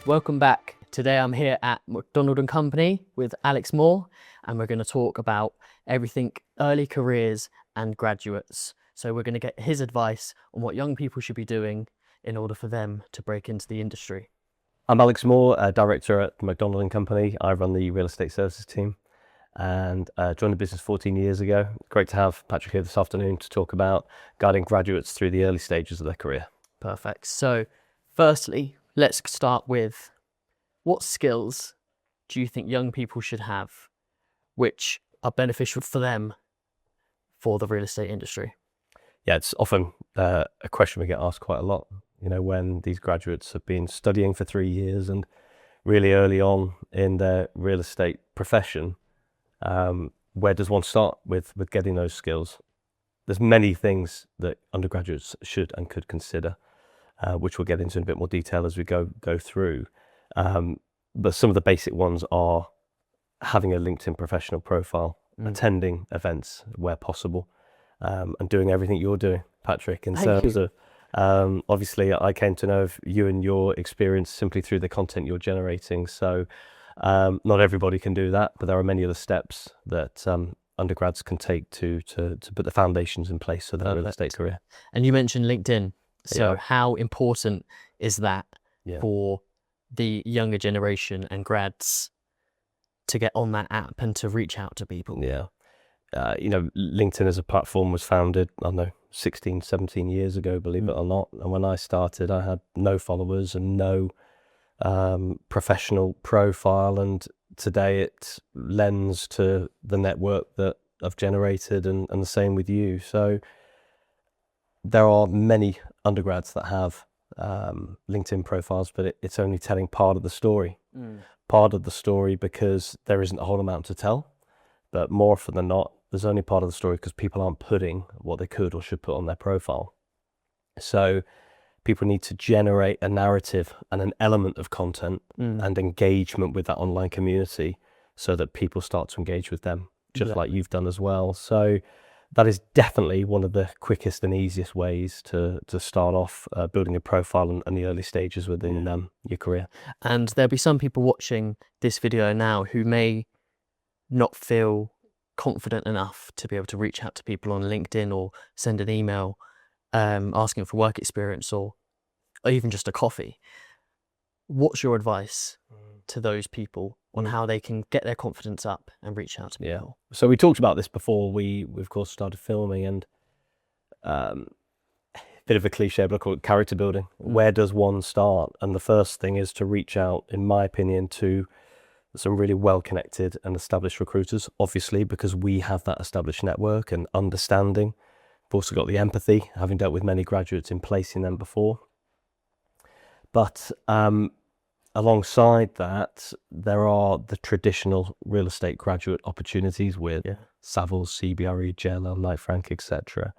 Welcome back. Today I'm here at Macdonald Company with Alex Moore, and we're going to talk about everything early careers and graduates. So we're going to get his advice on what young people should be doing in order for them to break into the industry. I'm Alex Moore, Director at Macdonald Company. I run the real estate services team and joined the business 14 years ago. Great to have Patrick here this afternoon to talk about guiding graduates through the early stages of their career. Perfect. So firstly, let's start with what skills do you think young people should have which are beneficial for them for the real estate industry? Yeah, it's often a question we get asked quite a lot, you know, when these graduates have been studying for 3 years and really early on in their real estate profession, where does one start with getting those skills? There's many things that undergraduates should and could consider, which we'll get into in a bit more detail as we go through. But some of the basic ones are having a LinkedIn professional profile, attending events where possible, and doing everything you're doing, Patrick, in terms of, obviously I came to know of you and your experience simply through the content you're generating. So not everybody can do that, but there are many other steps that undergrads can take to put the foundations in place for their real estate career. And you mentioned LinkedIn. So how important is that for the younger generation and grads to get on that app and to reach out to people? Yeah. You know, LinkedIn as a platform was founded, I don't know, 16, 17 years ago, believe it or not. And when I started, I had no followers and no professional profile. And today it lends to the network that I've generated, and the same with you. So there are many undergrads that have LinkedIn profiles, but it's only telling part of the story. Part of the story because there isn't a whole amount to tell, but more often than not, there's only part of the story because people aren't putting what they could or should put on their profile. So people need to generate a narrative and an element of content and engagement with that online community so that people start to engage with them, just like you've done as well. So that is definitely one of the quickest and easiest ways to start off building a profile and the early stages within your career. And there'll be some people watching this video now who may not feel confident enough to be able to reach out to people on LinkedIn or send an email asking for work experience or even just a coffee. What's your advice to those people on how they can get their confidence up and reach out to people? So we talked about this before we of course started filming, and bit of a cliche, but I call it character building. Where does one start? And the first thing is to reach out, in my opinion, to some really well-connected and established recruiters, obviously, because we have that established network and understanding. We've also got the empathy, having dealt with many graduates in placing them before. But alongside that, there are the traditional real estate graduate opportunities with Savills, CBRE, JLL, Knight Frank, etc.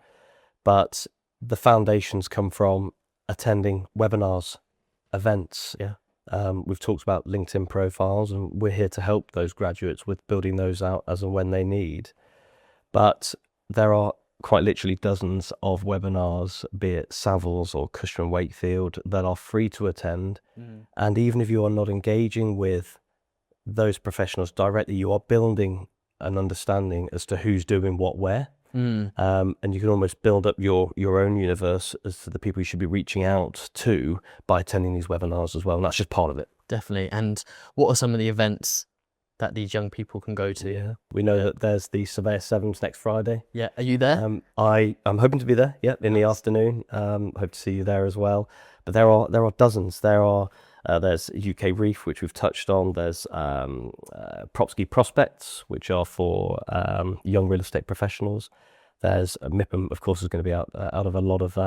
But the foundations come from attending webinars, events. We've talked about LinkedIn profiles, and we're here to help those graduates with building those out as and when they need. But there are quite literally dozens of webinars, be it Savills or Cushman & Wakefield, that are free to attend. And even if you are not engaging with those professionals directly, you are building an understanding as to who's doing what where. And you can almost build up your own universe as to the people you should be reaching out to by attending these webinars as well. And that's just part of it. Definitely. And what are some of the events that these young people can go to? We know that there's the Surveyor Sevens next Friday. Are you there? I'm hoping to be there. In the afternoon. Hope to see you there as well. But there are dozens. There's UK Reef, which we've touched on. There's Propski Prospects, which are for young real estate professionals. There's MIPIM, of course, is going to be out of a lot of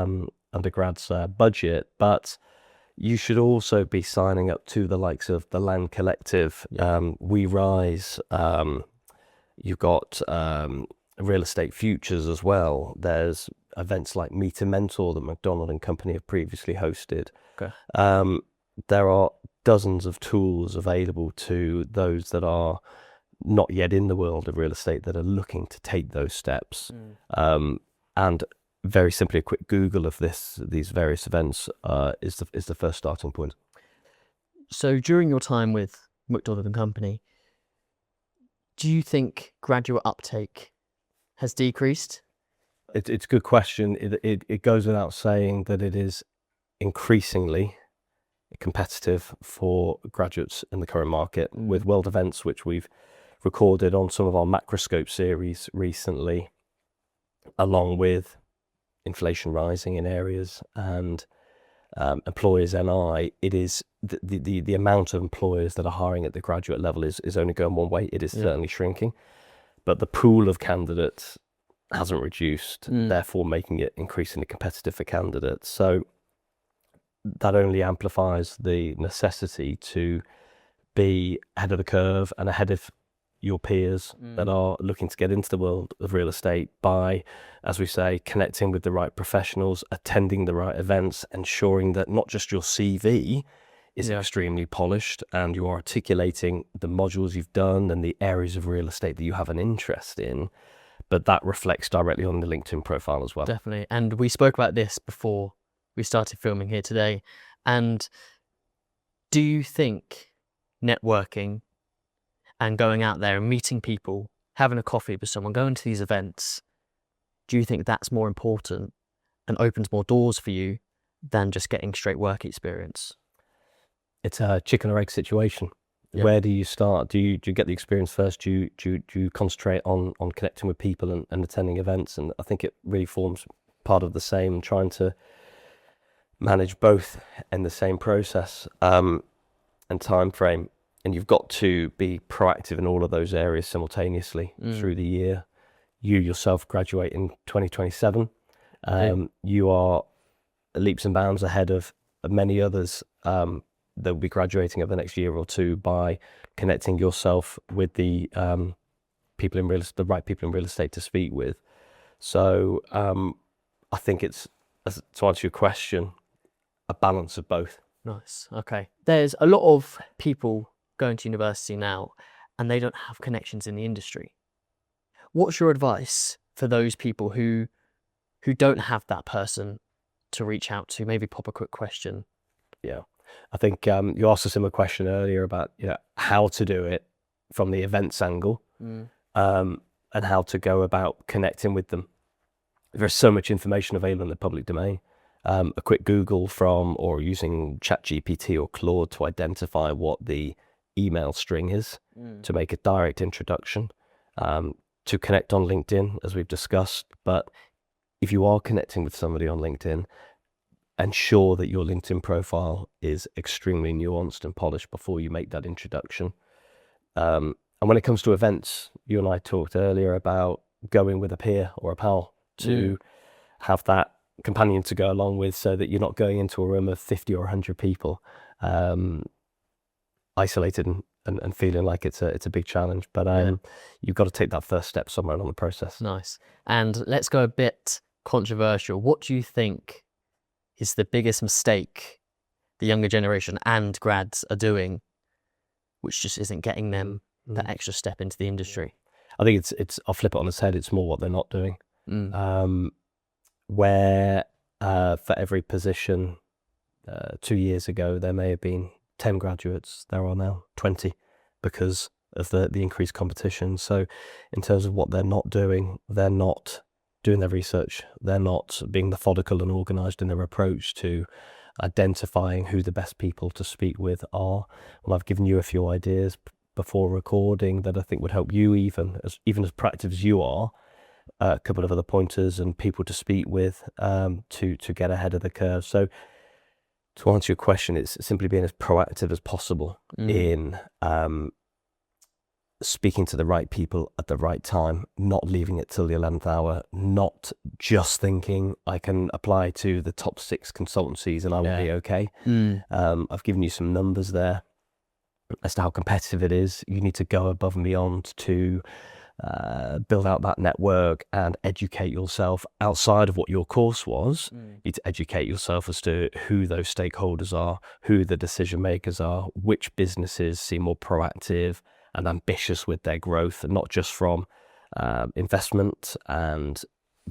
undergrads' budget, but you should also be signing up to the likes of the Land Collective, We Rise. You've got Real Estate Futures as well. There's events like Meet and Mentor that Macdonald Company have previously hosted. There are dozens of tools available to those that are not yet in the world of real estate that are looking to take those steps. And very simply, a quick Google of these various events is the first starting point. So during your time with Macdonald Company, do you think graduate uptake has decreased? It's a good question. It goes without saying that it is increasingly competitive for graduates in the current market with world events, which we've recorded on some of our Macroscope series recently, along with inflation rising in areas and employers NI. It is the amount of employers that are hiring at the graduate level is only going one way. It is certainly shrinking, but the pool of candidates hasn't reduced, therefore making it increasingly competitive for candidates. So that only amplifies the necessity to be ahead of the curve and ahead of your peers that are looking to get into the world of real estate by, as we say, connecting with the right professionals, attending the right events, ensuring that not just your CV is extremely polished and you are articulating the modules you've done and the areas of real estate that you have an interest in, but that reflects directly on the LinkedIn profile as well. Definitely. And we spoke about this before we started filming here today. And do you think networking and going out there and meeting people, having a coffee with someone, going to these events, do you think that's more important and opens more doors for you than just getting straight work experience? It's a chicken or egg situation. Where do you start? Do you get the experience first? Do you concentrate on connecting with people and attending events? And I think it really forms part of the same, trying to manage both in the same process and time frame. And you've got to be proactive in all of those areas simultaneously through the year. You yourself graduate in 2027. You are leaps and bounds ahead of many others that will be graduating over the next year or two by connecting yourself with the people in the right people in real estate to speak with. So I think it's, to answer your question, a balance of both. Nice. Okay. There's a lot of people going to university now and they don't have connections in the industry. What's your advice for those people who don't have that person to reach out to? Maybe pop a quick question. Yeah. I think you asked a similar question earlier about how to do it from the events angle and how to go about connecting with them. There's so much information available in the public domain. A quick Google or using ChatGPT or Claude to identify what the email string is, to make a direct introduction, to connect on LinkedIn, as we've discussed. But if you are connecting with somebody on LinkedIn, ensure that your LinkedIn profile is extremely nuanced and polished before you make that introduction. And when it comes to events, you and I talked earlier about going with a peer or a pal to have that companion to go along with, so that you're not going into a room of 50 or 100 people isolated and feeling like it's a big challenge. But you've got to take that first step somewhere along the process. Nice. And let's go a bit controversial. What do you think is the biggest mistake the younger generation and grads are doing, which just isn't getting them that extra step into the industry? I think it's I'll flip it on its head. It's more what they're not doing. Where for every position 2 years ago there may have been 10 graduates, there are now 20 because of the increased competition. So in terms of what they're not doing, they're not doing their research, they're not being methodical and organised in their approach to identifying who the best people to speak with are. Well, I've given you a few ideas before recording that I think would help you, even as proactive as you are. A couple of other pointers and people to speak with to get ahead of the curve. So to answer your question, it's simply being as proactive as possible in speaking to the right people at the right time, not leaving it till the 11th hour, not just thinking I can apply to the top 6 consultancies and I will be okay. I've given you some numbers there as to how competitive it is. You need to go above and beyond to build out that network and educate yourself outside of what your course was. You need to educate yourself as to who those stakeholders are, who the decision makers are, which businesses seem more proactive and ambitious with their growth, and not just from investment and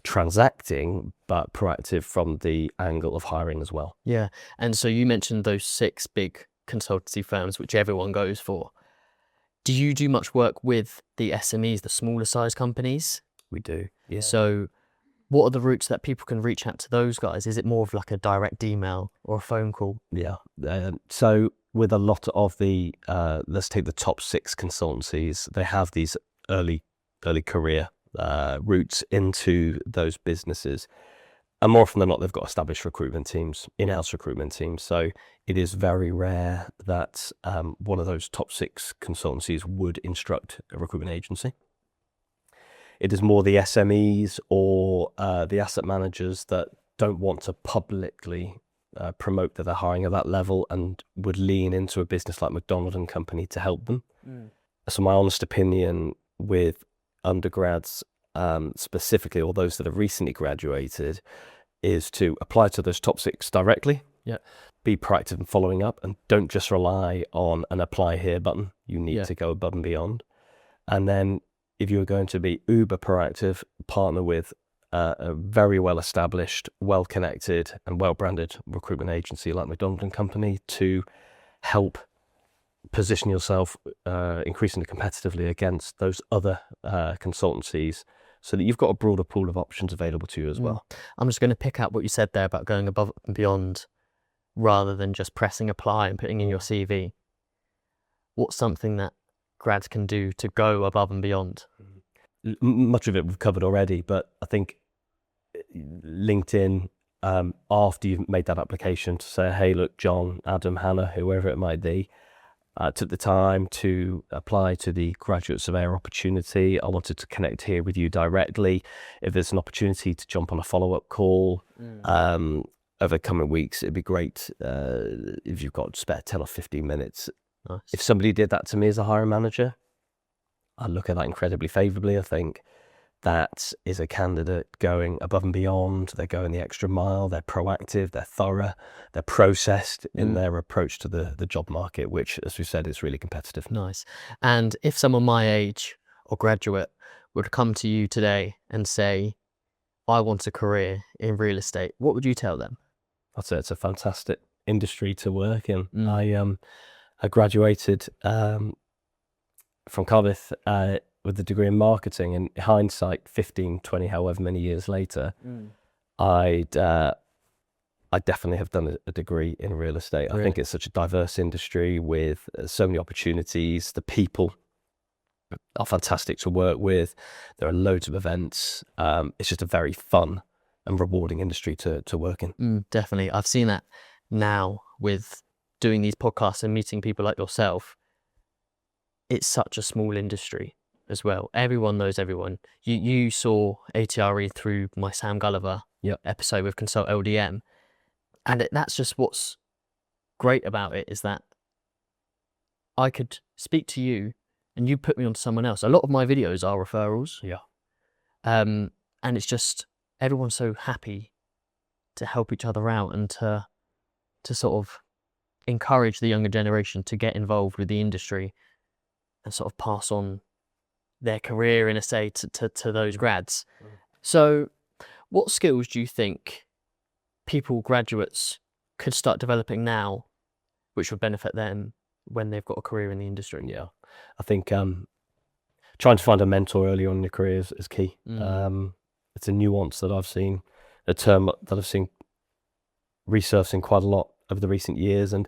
transacting, but proactive from the angle of hiring as well. Yeah. And so you mentioned those 6 big consultancy firms, which everyone goes for. Do you do much work with the SMEs, the smaller size companies? We do, yeah. So what are the routes that people can reach out to those guys? Is it more of like a direct email or a phone call? Yeah. So with a lot of the, let's take the top 6 consultancies, they have these early career routes into those businesses. And more often than not, they've got established recruitment teams, in-house recruitment teams. So it is very rare that one of those top 6 consultancies would instruct a recruitment agency. It is more the SMEs or the asset managers that don't want to publicly promote that they're hiring at that level and would lean into a business like Macdonald Company to help them. So my honest opinion with undergrads specifically, or those that have recently graduated, is to apply to those top 6 directly. Yeah. Be proactive in following up, and don't just rely on an apply here button. You need Yeah. to go above and beyond. And then if you're going to be uber proactive, partner with a very well established, well connected and well branded recruitment agency like Macdonald Company to help position yourself increasingly competitively against those other consultancies, so that you've got a broader pool of options available to you as well. I'm just going to pick up what you said there about going above and beyond rather than just pressing apply and putting in your CV. What's something that grads can do to go above and beyond? Much of it we've covered already, but I think LinkedIn, after you've made that application, to say, hey, look, John, Adam, Hannah, whoever it might be, took the time to apply to the graduate surveyor opportunity. I wanted to connect here with you directly. If there's an opportunity to jump on a follow-up call over the coming weeks, it'd be great if you've got spare 10 or 15 minutes. Nice. If somebody did that to me as a hiring manager, I'd look at that incredibly favourably. I think that is a candidate going above and beyond. They're going the extra mile. They're proactive. They're thorough. They're processed in their approach to the job market, which, as we said, is really competitive. Nice. And if someone my age or graduate would come to you today and say, I want a career in real estate, what would you tell them? I'd say it's a fantastic industry to work in. I graduated from Cardiff with a degree in marketing. In hindsight, 15, 20, however many years later, I definitely have done a degree in real estate. Really? I think it's such a diverse industry with so many opportunities. The people are fantastic to work with. There are loads of events. It's just a very fun and rewarding industry to work in. Definitely. I've seen that now with doing these podcasts and meeting people like yourself. It's such a small industry as well. Everyone knows everyone. You saw ATRE through my Sam Gulliver episode with Consult LDM. And that's just what's great about it, is that I could speak to you and you put me on to someone else. A lot of my videos are referrals. Yeah. And it's just everyone's so happy to help each other out and to sort of encourage the younger generation to get involved with the industry and sort of pass on their career, in a say, to those grads. So what skills do you think graduates could start developing now which would benefit them when they've got a career in the industry? Yeah, I think trying to find a mentor early on in your career is key. It's a nuance that I've seen, a term that I've seen resurfacing quite a lot over the recent years, and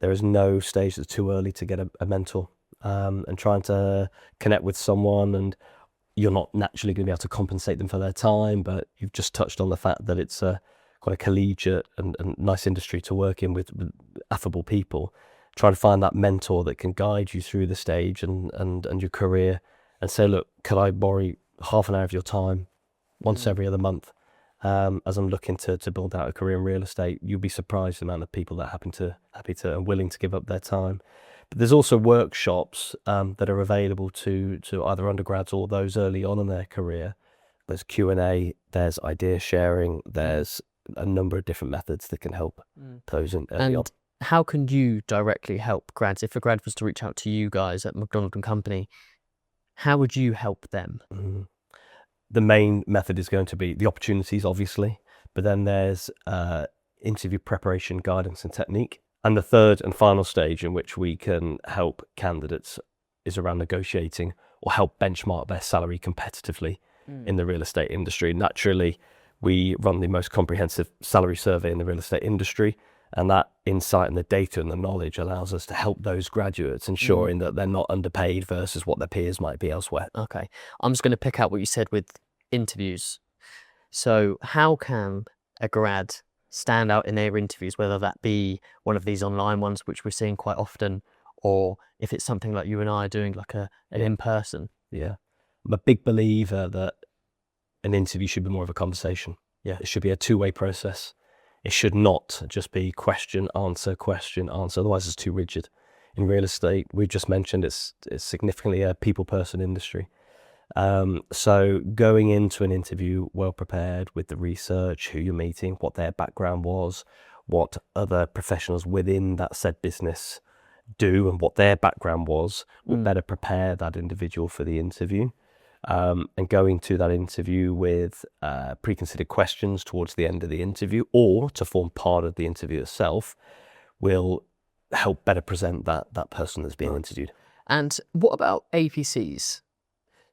there is no stage that's too early to get a mentor. And trying to connect with someone, and you're not naturally going to be able to compensate them for their time, but you've just touched on the fact that it's quite a collegiate and nice industry to work in with affable people. Trying to find that mentor that can guide you through the stage and your career, and say, look, could I borrow half an hour of your time once every other month as I'm looking to build out a career in real estate? You'll be surprised the amount of people that happy to and willing to give up their time. But there's also workshops that are available to either undergrads or those early on in their career. There's Q&A, there's idea sharing, there's a number of different methods that can help those in early on. How can you directly help grads? If a grad was to reach out to you guys at Macdonald Company, how would you help them? The main method is going to be the opportunities, obviously, but then there's interview preparation, guidance and technique. And the third and final stage in which we can help candidates is around negotiating or help benchmark their salary competitively in the real estate industry. Naturally, we run the most comprehensive salary survey in the real estate industry, and that insight and the data and the knowledge allows us to help those graduates, ensuring that they're not underpaid versus what their peers might be elsewhere. Okay. I'm just going to pick out what you said with interviews. So how can a grad stand out in their interviews, whether that be one of these online ones, which we're seeing quite often, or if it's something like you and I are doing, like an in-person? Yeah. I'm a big believer that an interview should be more of a conversation. Yeah. It should be a two-way process. It should not just be question, answer, otherwise it's too rigid. In real estate, we've just mentioned it's significantly a people-person industry. So going into an interview well prepared with the research, who you're meeting, what their background was, what other professionals within that said business do and what their background was, will better prepare that individual for the interview. And going to that interview with pre-considered questions towards the end of the interview, or to form part of the interview itself, will help better present that person that's being interviewed. And what about APCs?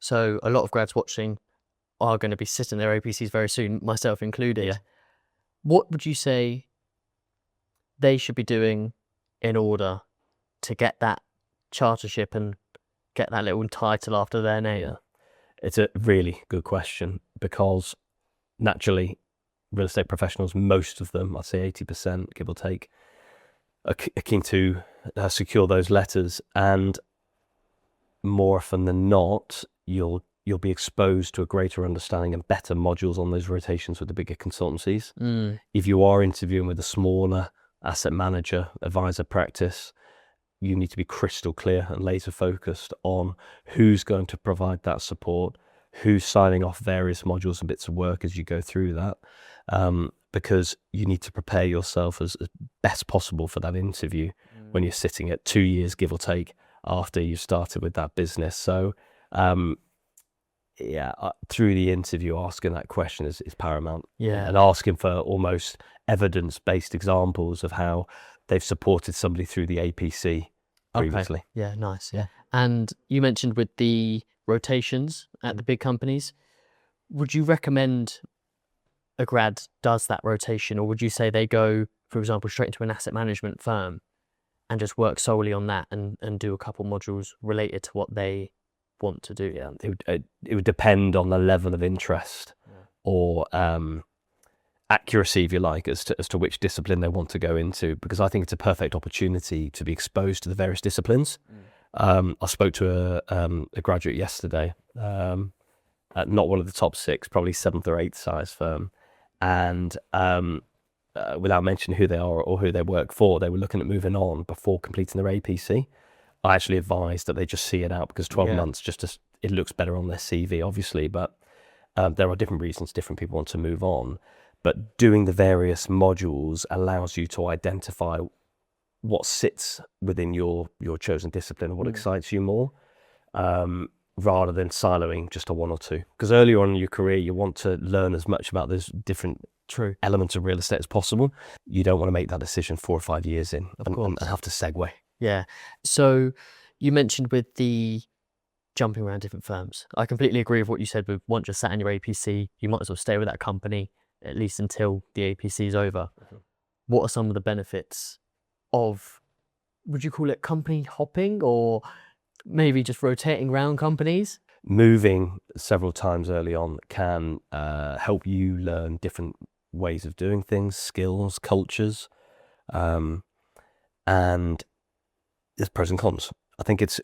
So a lot of grads watching are going to be sitting their APCs very soon, myself included. Yeah. What would you say they should be doing in order to get that chartership and get that little title after their name? Yeah. It's a really good question, because naturally, real estate professionals, most of them, I'd say 80%, give or take, are keen to secure those letters. And more often than not, you'll be exposed to a greater understanding and better modules on those rotations with the bigger consultancies. If you are interviewing with a smaller asset manager, advisor practice, you need to be crystal clear and laser focused on who's going to provide that support, who's signing off various modules and bits of work as you go through that, because you need to prepare yourself as best possible for that interview when you're sitting at 2 years, give or take, after you've started with that business. So through the interview, asking that question is paramount. Yeah. And asking for almost evidence-based examples of how they've supported somebody through the APC previously. Okay. Yeah, nice. Yeah. And you mentioned with the rotations at the big companies, would you recommend a grad does that rotation, or would you say they go, for example, straight into an asset management firm and just work solely on that and do a couple modules related to what they want to do? Yeah, it would depend on the level of interest or accuracy, if you like, as to which discipline they want to go into, because I think it's a perfect opportunity to be exposed to the various disciplines. I spoke to a graduate yesterday at not one of the top 6, probably 7th or 8th size firm, and without mentioning who they are or who they work for, they were looking at moving on before completing their APC. I actually advised that they just see it out, because 12 months it looks better on their CV, obviously, but there are different reasons different people want to move on. But doing the various modules allows you to identify what sits within your chosen discipline and what excites you more, rather than siloing just a one or two. Because earlier on in your career, you want to learn as much about those different elements of real estate as possible. You don't want to make that decision 4 or 5 years in and have to segue. Yeah. So you mentioned with the jumping around different firms. I completely agree with what you said. With once you're sat in your APC, you might as well stay with that company at least until the APC is over. What are some of the benefits of, would you call it company hopping, or maybe just rotating around companies? Moving several times early on can help you learn different ways of doing things, skills, cultures, and there's pros and cons. I think it's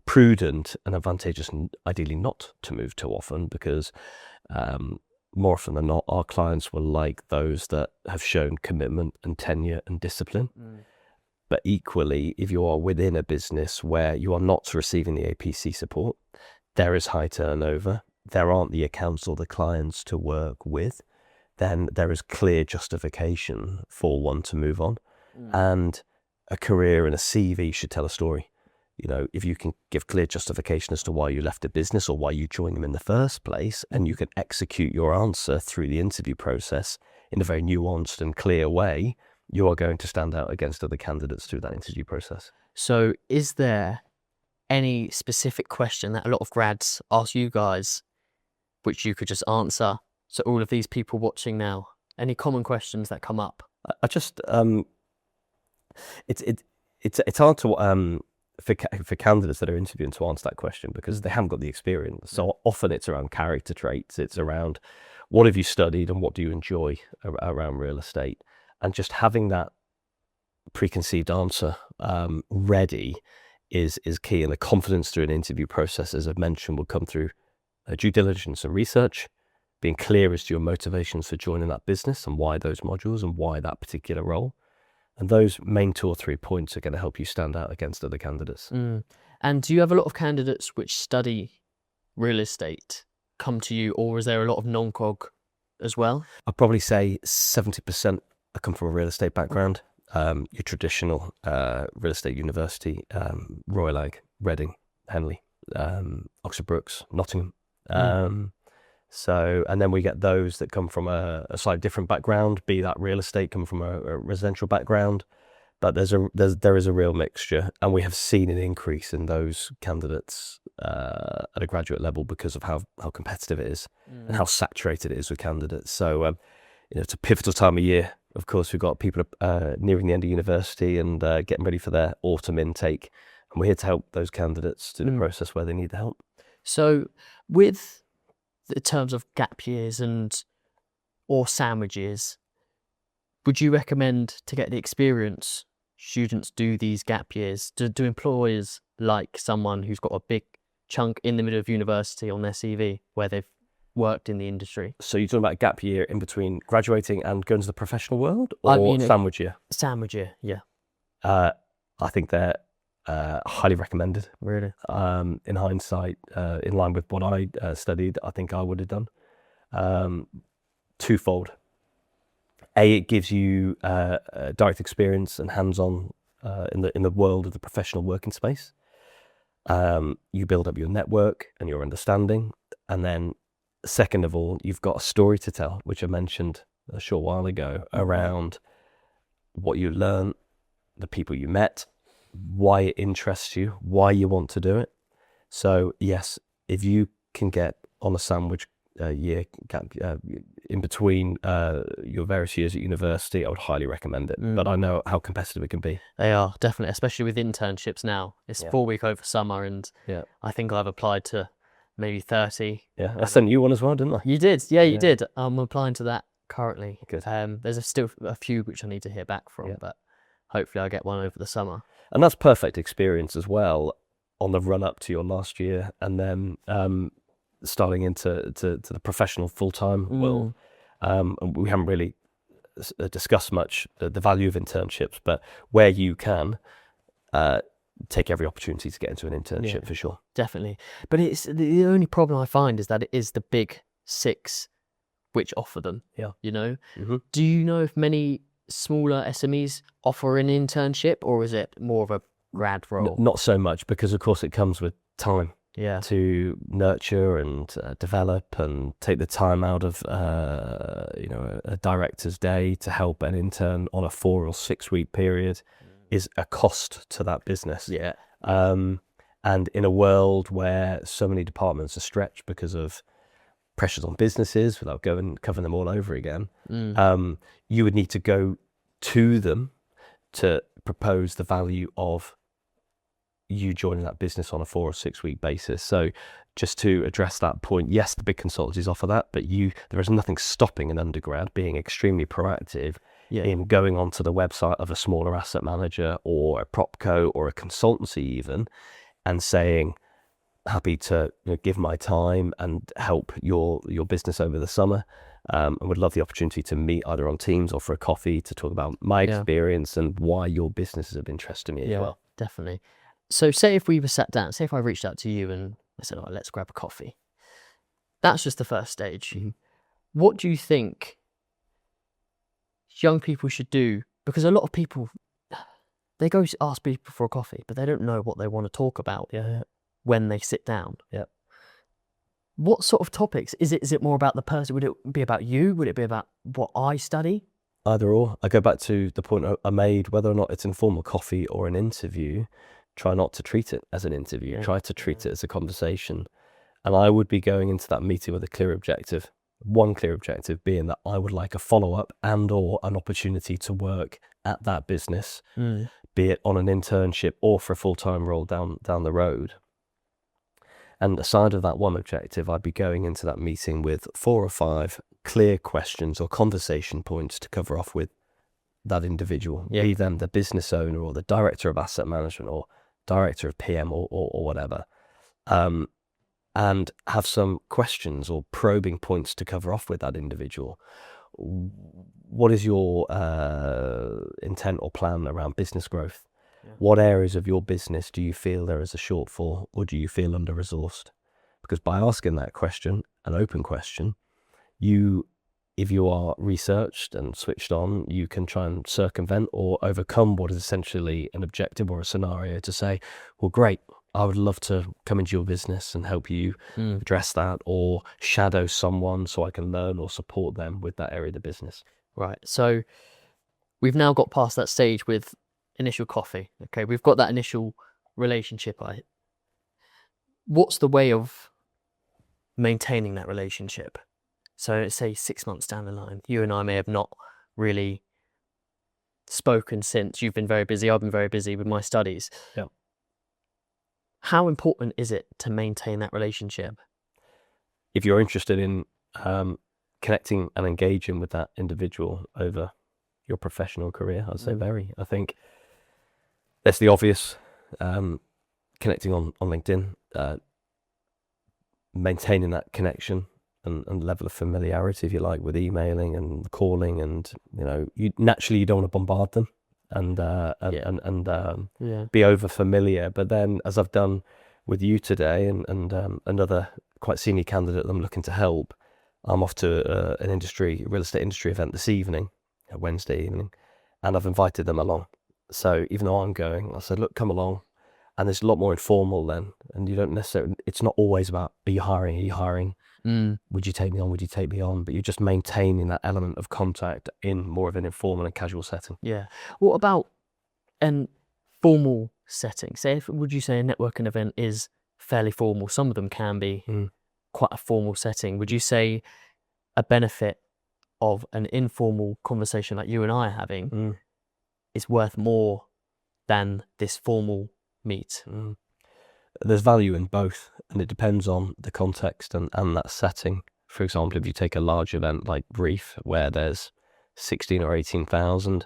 prudent and advantageous, and ideally not to move too often, because more often than not, our clients will like those that have shown commitment and tenure and discipline. But equally, if you are within a business where you are not receiving the APC support, there is high turnover, there aren't the accounts or the clients to work with, then there is clear justification for one to move on. And a career and a CV should tell a story. You know, if you can give clear justification as to why you left a business or why you joined them in the first place, and you can execute your answer through the interview process in a very nuanced and clear way, you are going to stand out against other candidates through that interview process. So is there any specific question that a lot of grads ask you guys, which you could just answer? So all of these people watching now, any common questions that come up? I just it's hard to for candidates that are interviewing to answer that question because they haven't got the experience. So often it's around character traits. It's around what have you studied and what do you enjoy around real estate, and just having that preconceived answer ready is key. And the confidence through an interview process, as I've mentioned, will come through due diligence and research, being clear as to your motivations for joining that business and why those modules and why that particular role. And those main 2 or 3 points are going to help you stand out against other candidates. And do you have a lot of candidates which study real estate come to you, or is there a lot of non-qual as well? I'd probably say 70% come from a real estate background. Your traditional real estate university, Royal Egg, Reading, Henley, Oxford Brookes, Nottingham. So, and then we get those that come from a slightly different background, be that real estate, come from a residential background. But there is a real mixture, and we have seen an increase in those candidates at a graduate level because of how competitive it is and how saturated it is with candidates. So, it's a pivotal time of year. Of course, we've got people nearing the end of university and getting ready for their autumn intake, and we're here to help those candidates through the process where they need the help. So, with the terms of gap years or sandwich years, would you recommend to get the experience students do these gap years? Do employers like someone who's got a big chunk in the middle of university on their CV where they've worked in the industry? So you're talking about a gap year in between graduating and going to the professional world, or sandwich year? Sandwich year, yeah. I think they're highly recommended. Really? In hindsight, in line with what I studied, I think I would have done. Twofold. It gives you direct experience and hands-on in the world of the professional working space. You build up your network and your understanding, and then second of all, you've got a story to tell, which I mentioned a short while ago, around what you learned, the people you met, why it interests you, why you want to do it. So yes, if you can get on a sandwich year in between your various years at university, I would highly recommend it. But I know how competitive it can be. They are, definitely, especially with internships now. It's 4 week over summer, and I think I've applied to maybe 30. Yeah, I sent you one as well, didn't I? You did, yeah, you did. I'm applying to that currently. Good. There's still a few which I need to hear back from, but hopefully I'll get one over the summer. And that's perfect experience as well on the run up to your last year, and then starting into the professional full-time world. And we haven't really discussed much the value of internships, but where you can take every opportunity to get into an internship, for sure. Definitely. But it's the only problem I find is that it is the big 6 which offer them. Yeah. You know? Do you know if many smaller SMEs offer an internship, or is it more of a grad role? Not so much, because of course it comes with time. Yeah. To nurture and develop and take the time out of a director's day to help an intern on a 4 or 6 week period is a cost to that business. Yeah. And in a world where so many departments are stretched because of pressures on businesses, without covering them all over again, you would need to go to them to propose the value of you joining that business on a 4 or 6 week basis. So just to address that point, yes, the big consultancies offer that, but there is nothing stopping an undergrad being extremely proactive in going onto the website of a smaller asset manager or a propco or a consultancy even, and saying, happy to give my time and help your business over the summer. And would love the opportunity to meet either on Teams or for a coffee to talk about my experience and why your business is of interest to me as well. Definitely. So say if we were sat down, say if I reached out to you and I said, "Oh, let's grab a coffee." That's just the first stage. What do you think young people should do? Because a lot of people, they go ask people for a coffee, but they don't know what they want to talk about when they sit down. Yeah. What sort of topics? Is it more about the person? Would it be about you? Would it be about what I study? either or. I go back to the point I made, whether or not it's informal coffee or an interview, try not to treat it as an interview. Yeah. Try to treat it as a conversation. And I would be going into that meeting with a clear objective. One clear objective being that I would like a follow-up and or an opportunity to work at that business, be it on an internship or for a full-time role down the road. And aside of that one objective, I'd be going into that meeting with 4 or 5 clear questions or conversation points to cover off with that individual, be them the business owner or the director of asset management or director of PM or whatever, and have some questions or probing points to cover off with that individual. What is your intent or plan around business growth? What areas of your business do you feel there is a shortfall, or do you feel under-resourced? Because by asking that question, an open question, if you are researched and switched on, you can try and circumvent or overcome what is essentially an objective or a scenario to say, well, great, I would love to come into your business and help you address that, or shadow someone so I can learn or support them with that area of the business. Right. So we've now got past that stage with initial coffee. Okay, we've got that initial relationship. What's the way of maintaining that relationship? So say 6 months down the line, you and I may have not really spoken since. You've been very busy, I've been very busy with my studies. Yeah. How important is it to maintain that relationship? If you're interested in connecting and engaging with that individual over your professional career, I'd say very. I think that's the obvious. Connecting on LinkedIn, maintaining that connection and level of familiarity, if you like, with emailing and calling, and you don't want to bombard them and be over familiar. But then, as I've done with you today and another quite senior candidate that I'm looking to help, I'm off to an real estate industry event this evening, Wednesday evening, and I've invited them along. So even though I'm going, I said, look, come along. And it's a lot more informal then. And you don't necessarily, it's not always about, are you hiring? Would you take me on? Would you take me on? But you're just maintaining that element of contact in more of an informal and casual setting. Yeah. What about an formal setting? Would you say a networking event is fairly formal? Some of them can be quite a formal setting. Would you say a benefit of an informal conversation like you and I are having is worth more than this formal meet? There's value in both, and it depends on the context and that setting. For example, if you take a large event like Reef, where there's 16 or 18,000,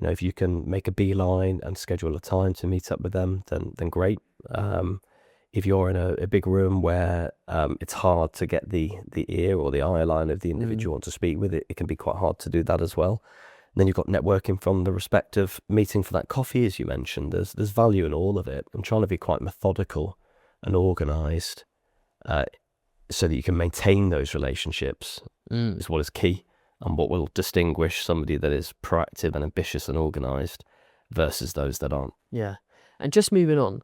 if you can make a beeline and schedule a time to meet up with them, then great. If you're in a big room where it's hard to get the ear or the eye line of the individual you want to speak with, it can be quite hard to do that as well. And then you've got networking from the respective meeting for that coffee, as you mentioned. There's value in all of it. I'm trying to be quite methodical and organised so that you can maintain those relationships is what is key, and what will distinguish somebody that is proactive and ambitious and organised versus those that aren't. Yeah. And just moving on,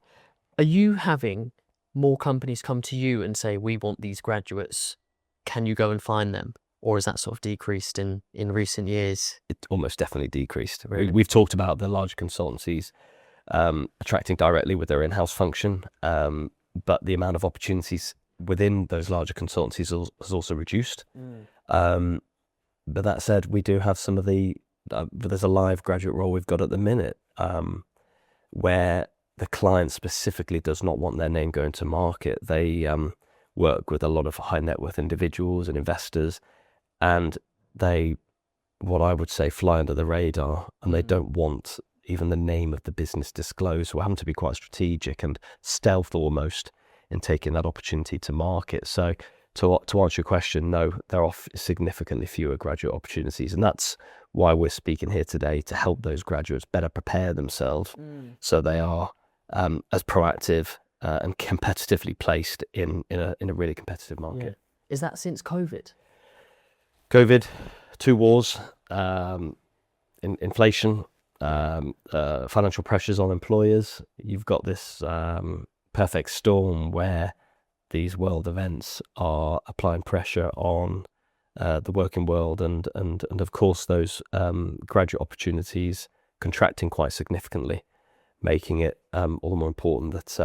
are you having more companies come to you and say, we want these graduates, can you go and find them? Or has that sort of decreased in recent years? It almost definitely decreased. Really? We've talked about the large consultancies attracting directly with their in-house function, but the amount of opportunities within those larger consultancies has also reduced. But that said, we do have some of there's a live graduate role we've got at the minute where the client specifically does not want their name going to market. They work with a lot of high net worth individuals and investors, and they, what I would say, fly under the radar, and they don't want even the name of the business disclosed. So we're having to be quite strategic and stealth almost in taking that opportunity to market. So to answer your question, no, there are significantly fewer graduate opportunities, and that's why we're speaking here today, to help those graduates better prepare themselves so they are as proactive and competitively placed in a really competitive market. Yeah. Is that since COVID? COVID, 2 wars, inflation, financial pressures on employers. You've got this perfect storm where these world events are applying pressure on the working world, and of course those graduate opportunities contracting quite significantly, making it all the more important that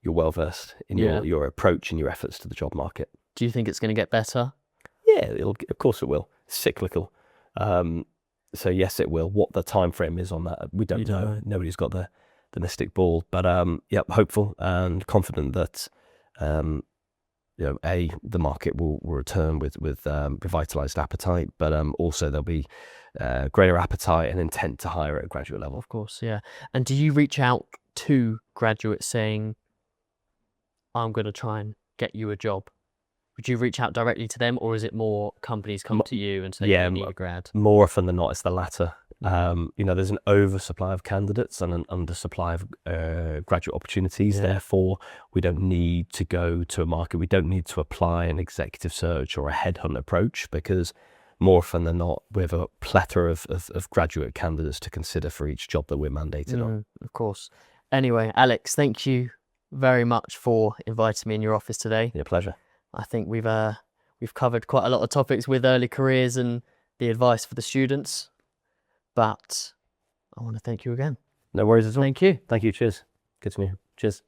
you're well versed in your approach and your efforts to the job market. Do you think it's going to get better? Yeah, of course it will. It's cyclical. So yes, it will. What the time frame is on that, we don't know. Nobody's got the mystic ball, but hopeful and confident that the market will return with revitalized appetite, but also there'll be greater appetite and intent to hire at a graduate level. Of course, yeah. And do you reach out to graduates saying, I'm going to try and get you a job? Would you reach out directly to them, or is it more companies come to you and say, you need a grad? More often than not, it's the latter. There's an oversupply of candidates and an undersupply of graduate opportunities. Yeah. Therefore, we don't need to go to a market. We don't need to apply an executive search or a headhunt approach, because more often than not, we have a plethora of graduate candidates to consider for each job that we're mandated on. Of course. Anyway, Alex, thank you very much for inviting me in your office today. Yeah, pleasure. I think we've covered quite a lot of topics with early careers and the advice for the students, but I want to thank you again. No worries at all. Thank you. Thank you. Cheers. Good to meet you. Cheers.